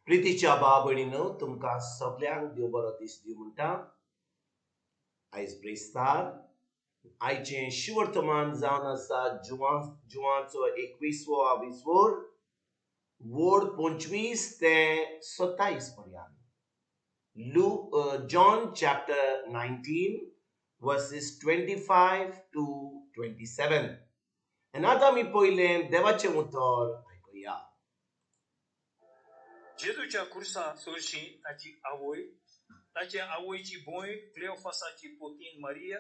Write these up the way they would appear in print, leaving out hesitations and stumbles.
प्रितीच्या भाव भयणीनो, तुमकां सगळ्यांक देव बरो दीस दिवं म्हणटा. आयज ब्रेस्तार आयचें शिवर्तमान जावन आसा जुवाचो 21 वोड 25 ते 27 पर्यंत. John chapter 19 verses 25 to 27. And आता मी पयलें देवाचें उतर आयकुया. जेजूच्या खुर्सा सोरशी ताची आवय, ताच्या आवयची भोंय क्लेओफासाची पोतीन मारिया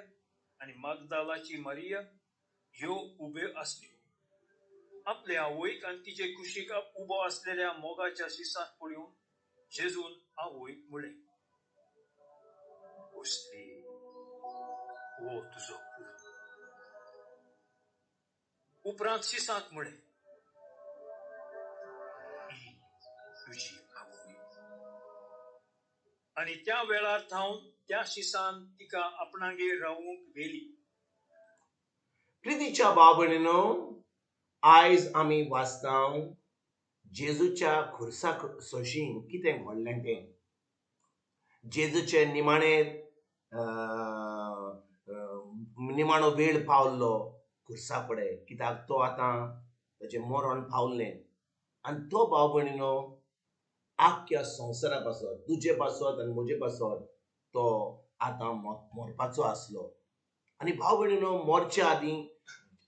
आणि मागदालाची मारिया ह्यो उबे आसल्यो. आपल्या आवयक आणि तिचे कुशीक उबो असलेल्या मोगाच्या शिसाक पळोवन जेजून आवयक म्हणलें, "उस्ती, हो तुजो पूत." उपरांत शिसाक म्हणलें, "ही तुजी आवय." आणि त्या वेळार थावन त्या शिसान तिका आपणागेर रावूंक व्हेली. प्रितीच्या भाव भयणीनो, आयज आमी वाचतां जेजूच्या खुर्सा सोशीन कितें घडलें तें. जेजूचे निमाणो वेळ पावल्लो खुर्सा कडेन, कित्याक तो आतां ताचें मरण पावल्लें. आनी तो भाव भयणीनो आख्ख्या संवसारा पासत, तुजे पासत आनी म्हजे पासत तो आतां मरपाचो आसलो. आनी भाव भयणीनो, मरच्या आदीं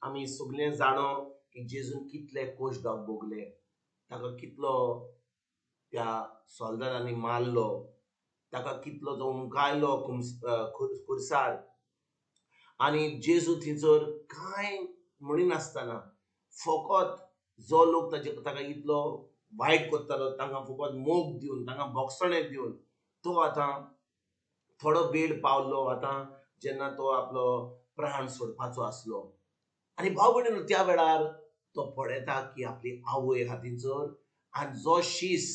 आमी सगळें जाणो की जेजून कितले कश्ट भोगले, ताका कितलो त्या सोल्दारांनी मारलो, ताका कितलो तो हुमकायलो खुर्सार. आनी जेजू थंयसर कांय म्हणिनासतना फकत जो लोक ताका इतलो वायट करतालो तांकां फकत मोग दिवन, तांकां बोगसणें दिवन तो आतां थोडो वेळ पावलो आतां जेन्ना तो आपलो प्राण सोडपाचो आसलो. आनी भाव भयणीनो, त्या वेळार तो पळयता की आपली आवय आहा थंयसर, आनी जो शीस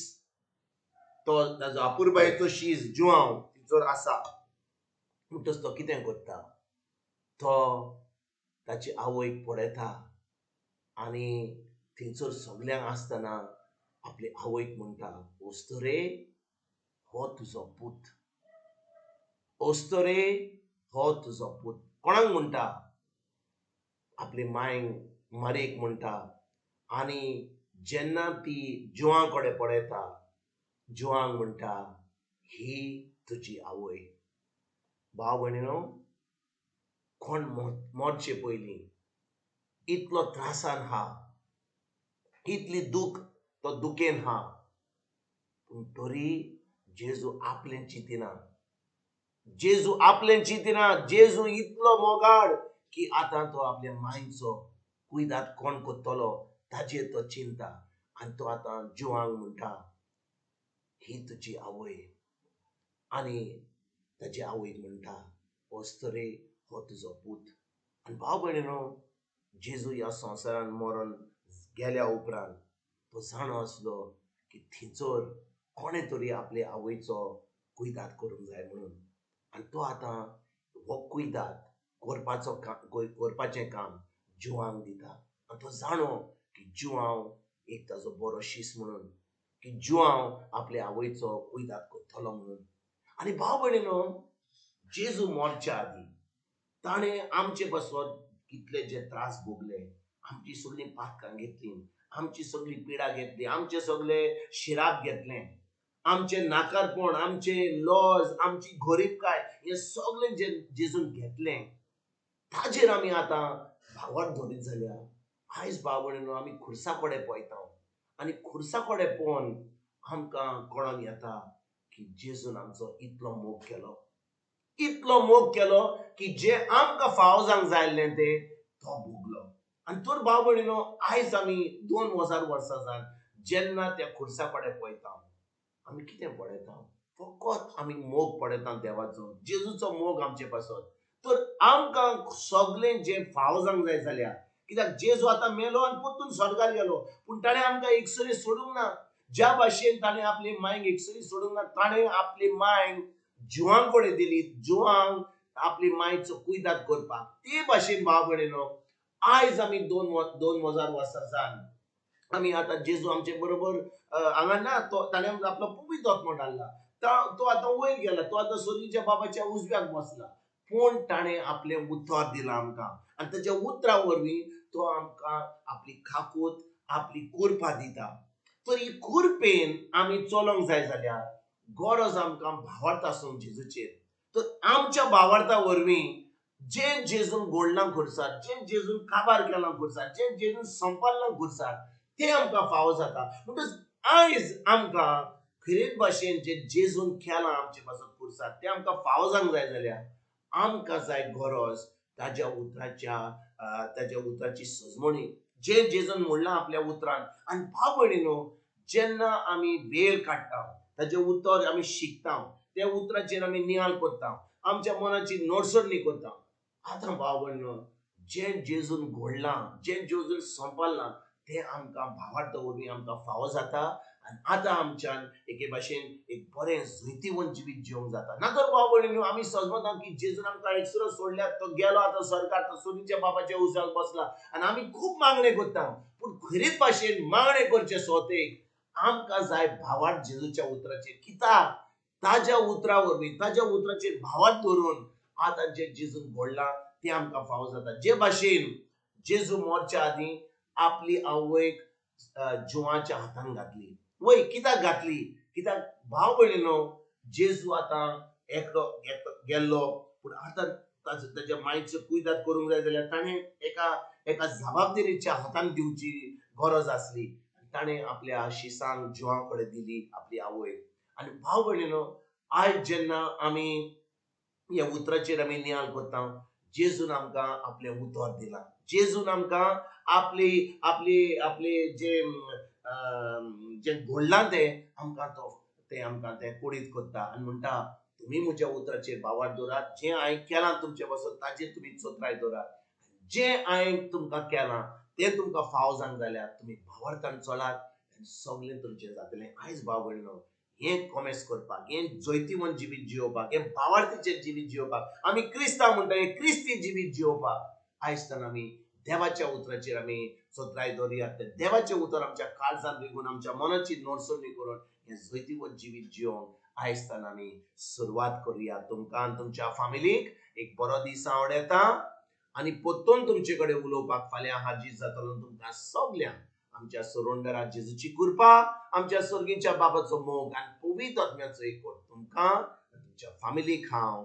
तो ताजो आपुरबायेचो शीस जुवांव थंयसर आसा. म्हणटच तो कितें करता, तो ताची आवयक पळयता आनी थंयसर सगल्यांक आसतना आपले आवयक म्हणटा, "ओस्तोरे, हो तुजो पूत. ओस्तोरे, हो तुजो पूत." कोणाक म्हणटा? आपली मांयक मारयेक म्हणटा. आनी जेन्ना ती जुवां कडेन पळयता, जुवांक म्हणटा, "ही तुजी आवय." भाव भयणीनो, कोण मरचे पयलीं इतलो त्रासान हा, इतली दूख तो दुखेन हा, पूण तरी जेजू आपलें चिंतिना. जेजू आपलें चिंतिना. जेजू इतलो मोगाळ की आतां तो आपल्या मांयचो कुयदाद कोण करतलो ताचेर तो चिंता. आनी तो आतां जुवांक म्हणटा, "ही तुजी आवय." आनी ताची आवयक म्हणटा, "ओस्तोरे, हो तुजो पूत." आनी भाव भयणीनो, जेजू ह्या संवसारान मरण गेल्या उपरांत तो जाणो आसलो की थंयसर कोणें तरी आपले आवयचो कुयदाद करूंक जाय म्हणून. आनी तो आतां हो कुयदाद करपाचें काम जुवांक दिता. आनी तो जाणो की जुवांव एक ताजो बरो शीस म्हणून, की जुवांव आपल्या आवयचो कुयदाद करतलो म्हणून. आनी भाव भयणीनो, जेजू मरच्या आदीं ताणें आमचे पासत कितले जे त्रास भोगले, आमची सगळीं पातकां घेतली, आमची सगळी पिडा घेतली, आमचे सगळे शिराप घेतले, आमचे नाकारपण, आमचे लॉज, आमची गरीबकाय, हे सगळें जे जेजून घेतलें, ताजेर आमी आतां भावार्थ धरीत जाल्या. आयज भाव भयणीनो, आमी खुर्सा कडेन पळयता आनी खुर्सा कडेन पळोवन आमकां कळोन येता की जेजून आमचो इतलो मोग केलो, इतलो मोग केलो की जे आमकां फाव जावंक जायल्लें तें तो भोगलो. आनी तर भाव भयणीनो, आयज आमी 2000 वर्सां जावन जेन्ना त्या खुर्सा कडेन पळयता, आमी कितें पळयता? फकत आमी मोग पळयता देवाचो, जेजूचो मोग आमचे पासत. तर आमकां सगळें जें फाव जावंक जाय जाल्यार, कित्याक जेजू आतां मेलो आनी परतून स्वर्गार गेलो, पूण ताणें आमकां एकसरी सोडूंक ना. ज्या भाशेन ताणें आपली मांयक एकसरी सोडूंक ना, ताणें आपली मांयक जुवां कडेन दिली, जुवांक आपली मांयचो कुयदाद करपाक. ते भाशेन भाव भयणीनो, आयज आमी 2000 वर्सां जावन आम्ही आता जेजू आमचे बरोबर हांगा ना, तो ताणें आपलो पवित्र आत्मो धाडला. तो आता वयर गेला, तो आता सोनीच्या बाबाच्या उजव्याक बसला. पूण ताणें आपलें उतर दिलां आमकां, आनी ताच्या उतरा वरवीं तो आमकां आपली खाकूत, आपली कुरपा दिता. तर ही कुरपेन आमी चलोंक जाय जाल्यार गरज आमकां भावार्थ आसूंक जेजूचेर. तर आमच्या भावार्था वरवीं जे जेजून घडलां खुर्सार, जे जेजून काबार केलां खुर्सार, जे जेजून संपादलां खुर्सार, ते आमकां फावो जाता. म्हणटच आयज आमकां खरेच भाशेन जे जेजून केलां आमचे पासून खुर्सार, ते आमकां फावो जावंक जाय जाल्यार आमकां जाय गरज ताच्या उतराची सजमणी, जे जेजून म्हणलां आपल्या उतरान. आनी भाव भयणीनो, जेन्ना आमी वेळ काडटा, ताजें उतर आमी शिकता, त्या उतराचेर आमी नियाळ करता, आमच्या मनाची नडसडणी करता. आतां भाव भयणीनो, जे जेजून घडलां, जे जेजून संपादलां, ते आमकां भावार्थ वरवीं आमकां फावो जाता. आनी आतां आमच्यान एके भाशेन एक बरें जैतिवंत जिवीत जिवंक जाता. ना तर भाव भयणीनो, आमी समजता की जेजून आमकां एकसरो सोडल्यार, तो गेलो आतां स्वर्गाक, तो सोनीच्या बाबाच्या उजव्याक बसला, आनी आमी खूब मागणे करता. पूण खरेच भाशेन मागणे करचे सोतेक आमकां जाय भावार्थ जेजूच्या उतराचेर. कित्याक ताज्या उतरा वरवीं, ताज्या उतराचेर भावार्थ धरून आतां जे जेजून घडलां ते आमकां फावो जाता. जे भाशेन जेजू मरच्या आदीं आपली आवयक जुवाच्या हातान घातली. वय कित्याक घातली? कित्याक भाव भयणीनो, जेजू आतां एकलो गेल्लो, पूण आतां ताच्या मायेचो कुयदाद करूंक जाय जाल्यार ताणें एका जबाबदारीच्या हातान दिवची गरज आसली. ताणें आपल्या शिसांक जिवा कडेन दिली, आपली आवय. आनी भाव भयणीनो, आयज जेन्ना आमी ह्या उतराचेर आमी नियाळ करता, जेजून आमकां आपलें उतर दिलां. जेजून आमकां आपली आपली आपली जे घडलां ते आमकां ते कुडीत करता आनी म्हणटा, तुमी म्हज्या उतराचेर भावार्थ दवरात. जें हांवें केलां तुमचे पासून ताचेर तुमी चोत्राय दवरात. जें हांवें तुमकां केलां तें तुमकां फावो जावंक जाल्यार तुमी भावार्थान चलात, आनी सगळें तुमचें जातलें. आयज भाव भयणीनो, हें कॉमेस करपाक, हें जैतिवंत जिवीत जिवोवपाक, हें भावार्थीचें जिवीत जिवोवपाक, आमी क्रिस्तांव म्हणटा हें क्रिस्ती जिवीत जिवोवपाक आयजच्यान आमी देवाच्या उतराचेर आमी चोत्राय दवरया. ते देवाचें उतर आमच्या काळजांत रिगून, आमच्या मनाची नडसडणी करून हें जैतिवंत जिवीत जिवोवंक आयजच्यान आमी सुरवात करुया. तुमकां आनी तुमच्या फॅमिलीक एक बरो दीस हांव येता, आनी परतून तुमचे कडेन उलोवपाक फाल्यां हाजीर जातलो. तुमकां सगल्यांक आमच्या सरोंडरात जेजूची कृपा, आमच्या सर्गीच्या बाबाचो मोग आनी पवित्र आत्म्याचो एकवट तुमकां तुमच्या फॅमिलीक हांव